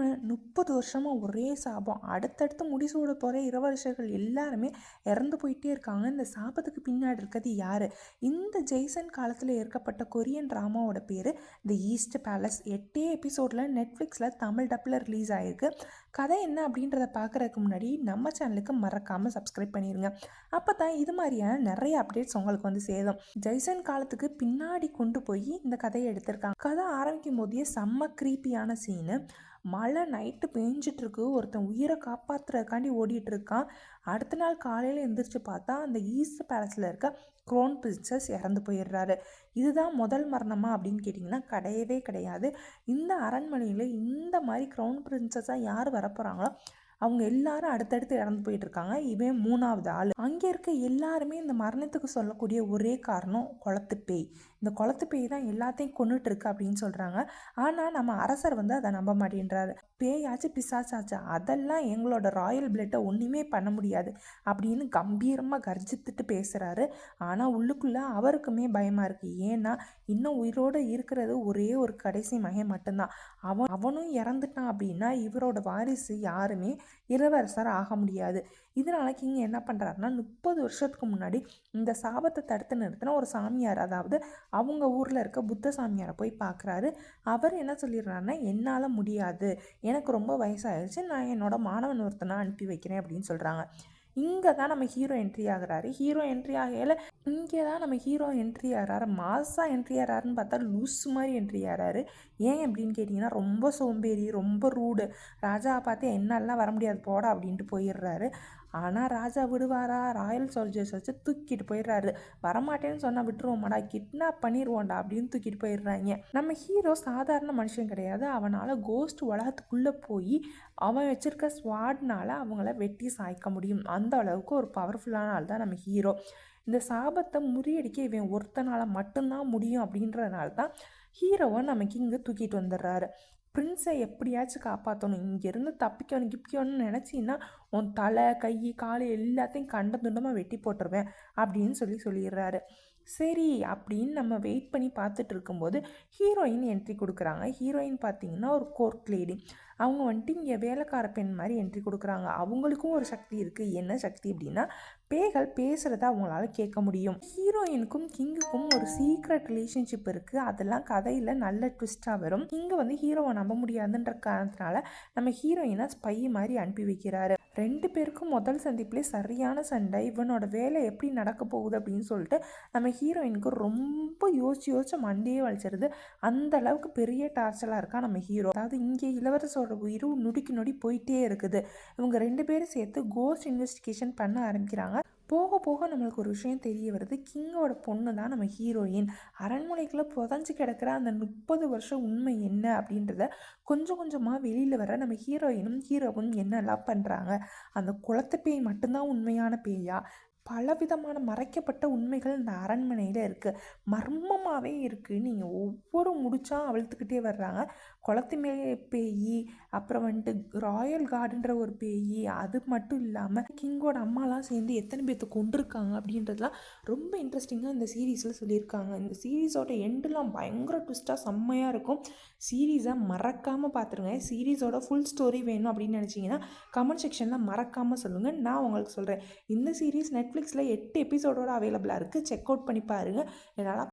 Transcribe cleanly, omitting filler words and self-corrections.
தெரியாமல் 30 வருஷமாக ஒரே சாபம். அடுத்தடுத்து முடிசூட போகிற இளவரசர்கள் எல்லாருமே இறந்து போயிட்டே இருக்காங்க. இந்த சாபத்துக்கு பின்னாடி இருக்கிறது யார்? இந்த ஜெய்சன் காலத்தில் ஏற்கப்பட்ட கொரியன் ட்ராமாவோட பேர் தி ஈஸ்ட் பேலஸ். 8 எபிசோடில் நெட்ஃப்ளிக்ஸில் தமிழ் டப்பில் ரிலீஸ் ஆகிருக்கு. கதை என்ன அப்படின்றத பார்க்குறதுக்கு முன்னாடி நம்ம சேனலுக்கு மறக்காமல் சப்ஸ்கிரைப் பண்ணிடுங்க. அப்போ தான் இது மாதிரியான நிறைய அப்டேட்ஸ் உங்களுக்கு வந்து சேரும். ஜெய்சன் காலத்துக்கு பின்னாடி கொண்டு போய் இந்த கதையை எடுத்திருக்காங்க. கதை ஆரம்பிக்கும் போதே செம்ம க்ரீப்பியான சீனு. மழை நைட்டு பெஞ்சிட்ருக்கு, ஒருத்தன் உயிரை காப்பாற்றுறதுக்காண்டி ஓடிட்டு இருக்கான். அடுத்த நாள் காலையில் எந்திரிச்சு பார்த்தா அந்த ஈஸ்ட் பேலஸில் இருக்க க்ரோன் பிரின்சஸ் இறந்து போயிடுறாரு. இதுதான் முதல் மரணமா அப்படின்னு கேட்டிங்கன்னா கிடையவே கிடையாது. இந்த அரண்மனையில் இந்த மாதிரி க்ரௌன் பிரின்சஸாக யார் வரப்போகிறாங்களோ அவங்க எல்லாரும் அடுத்தடுத்து இறந்து போயிட்டு இருக்காங்க. இவன் 3வது ஆள். அங்கே இருக்க எல்லாருமே இந்த மரணத்துக்கு சொல்லக்கூடிய ஒரே காரணம் குளத்து பேய். இந்த குளத்து பேய் தான் எல்லாத்தையும் கொண்டுட்டு இருக்கு அப்படின்னு சொல்கிறாங்க. ஆனால் நம்ம அரசர் வந்து அதை நம்ப மாட்டேன்றாரு. பேயாச்சு பிசாச்சாச்சு அதெல்லாம் எங்களோட ராயல் பிளட்டை ஒன்றுமே பண்ண முடியாது அப்படின்னு கம்பீரமாக கர்ஜித்துட்டு பேசுகிறாரு. ஆனால் உள்ளுக்குள்ளே அவருக்குமே பயமாக இருக்குது. ஏன்னா இன்னும் உயிரோடு இருக்கிறது ஒரே ஒரு கடைசி மகன் மட்டும்தான். அவனும் இறந்துட்டான் அப்படின்னா இவரோட வாரிசு யாருமே இளவரசர் ஆக முடியாது. இதனால கிங் என்ன பண்ணுறாருன்னா 30 வருஷத்துக்கு முன்னாடி இந்த சாபத்தை தடுத்து நிறுத்தின ஒரு சாமியார், அதாவது அவங்க ஊரில் இருக்க புத்த சாமியாரை போய் பார்க்குறாரு. அவர் என்ன சொல்லிடுறாருன்னா, என்னால் முடியாது, எனக்கு ரொம்ப வயசாகிடுச்சு, நான் என்னோட மாணவன் ஒருத்தனை அனுப்பி வைக்கிறேன் அப்படின்னு சொல்கிறாங்க. இங்கே தான் நம்ம ஹீரோ என்ட்ரி ஆகிறாரு. ஹீரோ என்ட்ரி ஆகையில் இங்கே தான் நம்ம ஹீரோ என்ட்ரி ஆகிறாரு. மாசாக என்ட்ரி ஆகிறாருன்னு பார்த்தா லூஸ் மாதிரி என்ட்ரி ஆகிறாரு. ஏன் அப்படின்னு கேட்டிங்கன்னா ரொம்ப சோம்பேறி, ரொம்ப ரூடு. ராஜா பார்த்து என்னெல்லாம் வர முடியாது போடா அப்படின்ட்டு போயிடுறாரு. ஆனால் ராஜா விடுவாரா? ராயல் சோல்ஜர்ஸ் வச்சு தூக்கிட்டு போயிடுறாரு. வரமாட்டேன்னு சொன்னால் விட்டுருவோமாடா, கிட்னாப் பண்ணிடுவோண்டா அப்படின்னு தூக்கிட்டு போயிடுறாங்க. நம்ம ஹீரோ சாதாரண மனுஷன் கிடையாது. அவனால் கோஸ்ட் உலகத்துக்குள்ளே போய் அவன் வச்சிருக்க ஸ்வாட்னால அவங்கள வெட்டி சாய்க்க முடியும். அந்த அளவுக்கு ஒரு பவர்ஃபுல்லான ஆள் தான் நம்ம ஹீரோ. இந்த சாபத்தை முறியடிக்க இவன் ஒருத்தனால் மட்டும்தான் முடியும் அப்படின்றதுனால தான் ஹீரோவை நமக்கு இங்கே தூக்கிட்டு வந்துடுறாரு. பிரின்ஸை எப்படியாச்சும் காப்பாற்றணும், இங்கேருந்து கிப்பிக்கணும்னு நினச்சின்னா உன் தலை கை கால் எல்லாத்தையும் கண்ட துண்டமாக வெட்டி போட்டுருவேன் அப்படின்னு சொல்லிடுறாரு. சரி அப்படின்னு நம்ம வெயிட் பண்ணி பார்த்துட்டு இருக்கும்போது ஹீரோயின் என்ட்ரி கொடுக்குறாங்க. ஹீரோயின் பார்த்தீங்கன்னா ஒரு கோர்ட் லேடி. அவங்க வந்துட்டு இங்கே வேலைக்கார பெண் மாதிரி என்ட்ரி கொடுக்குறாங்க. அவங்களுக்கும் ஒரு சக்தி இருக்குது. என்ன சக்தி அப்படின்னா பேய்கள் பேசுகிறத அவங்களால கேட்க முடியும். ஹீரோயினுக்கும் கிங்குக்கும் ஒரு சீக்ரெட் ரிலேஷன்ஷிப் இருக்குது. அதெல்லாம் கதையில் நல்ல ட்விஸ்ட்டாக வரும். கிங்கு வந்து ஹீரோவை நம்ப முடியாதுன்ற காரணத்தினால நம்ம ஹீரோயினை ஸ்பை மாதிரி அனுப்பி வைக்கிறாரு. 2 பேருக்கும் முதல் சந்திப்புலேயே சரியான சண்டை. இவனோட வேலை எப்படி நடக்க போகுது அப்படின்னு சொல்லிட்டு நம்ம ஹீரோயினுக்கு ரொம்ப யோசிச்சு மண்டையே வலிச்சிருது. அந்த அளவுக்கு பெரிய டார்ச்சலாக இருக்கா நம்ம ஹீரோ. அதாவது இங்கே இளவரசோட உயிர் நொடிக்கு நொடி போயிட்டே இருக்குது. இவங்க 2 பேரும் சேர்த்து கோஸ்ட் இன்வெஸ்டிகேஷன் பண்ண ஆரம்பிக்கிறாங்க. போக போக நம்மளுக்கு ஒரு விஷயம் தெரிய வருது. கிங்கோட பொண்ணு தான் நம்ம ஹீரோயின். அரண்மனைக்குள்ளே புதஞ்சு கிடக்கிற அந்த 30 வருஷம் உண்மை என்ன அப்படின்றத கொஞ்சம் கொஞ்சமாக வெளியில் வர நம்ம ஹீரோவும் என்னெல்லாம் பண்ணுறாங்க, அந்த குளத்து பேய் மட்டும்தான் உண்மையான பேயா, பலவிதமான மறைக்கப்பட்ட உண்மைகள் இந்த அரண்மனையில் இருக்குது, மர்மமாகவே இருக்குது. நீங்கள் ஒவ்வொரு முடிச்சா அவிழ்த்துக்கிட்டே வர்றாங்க. குளத்து மேலே பேய், அப்புறம் வந்துட்டு ராயல் கார்டுன்ற ஒரு பேய், அது மட்டும் இல்லாமல் கிங்கோட அம்மாலாம் சேர்ந்து எத்தனை பேர்த்த கொண்டிருக்காங்க அப்படின்றதுலாம் ரொம்ப இன்ட்ரெஸ்டிங்காக இந்த சீரீஸில் சொல்லியிருக்காங்க. இந்த சீரீஸோட எண்டெலாம் பயங்கர ட்விஸ்ட்டாக செம்மையாக இருக்கும். சீரீஸை மறக்காமல் பார்த்துருங்க. சீரீஸோட ஃபுல் ஸ்டோரி வேணும் அப்படின்னு நினச்சிங்கன்னா கமெண்ட் செக்ஷனில் மறக்காமல் சொல்லுங்கள், நான் உங்களுக்கு சொல்கிறேன். இந்த சீரீஸ் நெட்ஃப்ளிக்ஸில் 8 எபிசோடோட அவைலபிளாக இருக்குது. செக் அவுட் பண்ணி பாருங்கள். என்னால்